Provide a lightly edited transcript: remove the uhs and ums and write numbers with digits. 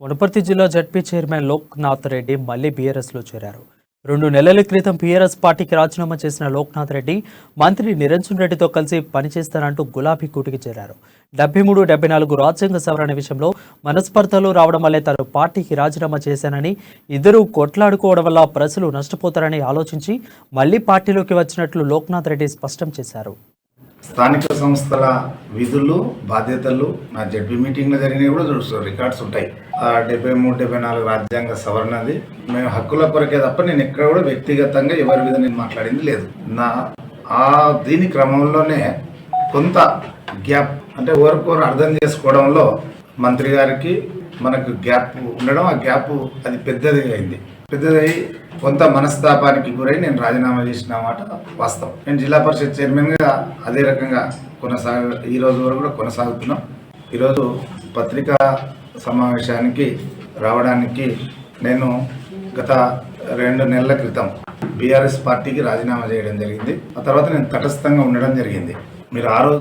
వనపర్తి జిల్లా ZP chairman Loknath Reddy మళ్లీ బీఆర్ఎస్లో చేరారు. 2 నెలల క్రితం బీఆర్ఎస్ పార్టీకి రాజీనామా చేసిన లోక్నాథ్ రెడ్డి మంత్రి నిరంజన్ రెడ్డితో కలిసి పనిచేస్తానంటూ గులాబీ కూటికి చేరారు. 73, 74 రాజ్యాంగ సవరణ విషయంలో మనస్పర్ధలు రావడం వల్లే తాను పార్టీకి రాజీనామా చేశానని, ఇద్దరూ కొట్లాడుకోవడం వల్ల ప్రజలు నష్టపోతారని ఆలోచించి మళ్లీ పార్టీలోకి వచ్చినట్లు లోక్నాథ్ రెడ్డి స్పష్టం చేశారు. స్థానిక సంస్థల విధులు బాధ్యతలు నా జడ్పీ మీటింగ్లో జరిగినవి కూడా చూస్తారు, రికార్డ్స్ ఉంటాయి. 73, 74 రాజ్యాంగ సవరణది మేము హక్కుల కొరకే తప్ప నేను ఎక్కడ కూడా వ్యక్తిగతంగా ఎవరి మీద నేను మాట్లాడింది లేదు. దీని క్రమంలోనే కొంత గ్యాప్ అంటే ఒకరికొకరు అర్థం చేసుకోవడంలో మంత్రి గారికి మనకు గ్యాప్ ఉండడం, ఆ గ్యాప్ అది పెద్దది అయింది. పెద్దదై కొంత మనస్తాపానికి గురై నేను రాజీనామా చేసిన మాట వాస్తవం. నేను జిల్లా పరిషత్ చైర్మన్గా అదే రకంగా ఈ రోజు వరకు కూడా కొనసాగుతున్నాం. ఈరోజు పత్రికా సమావేశానికి రావడానికి నేను గత 2 నెలల క్రితం బీఆర్ఎస్ పార్టీకి రాజీనామా చేయడం జరిగింది. ఆ తర్వాత నేను తటస్థంగా ఉండడం జరిగింది. మీరు ఆ రోజు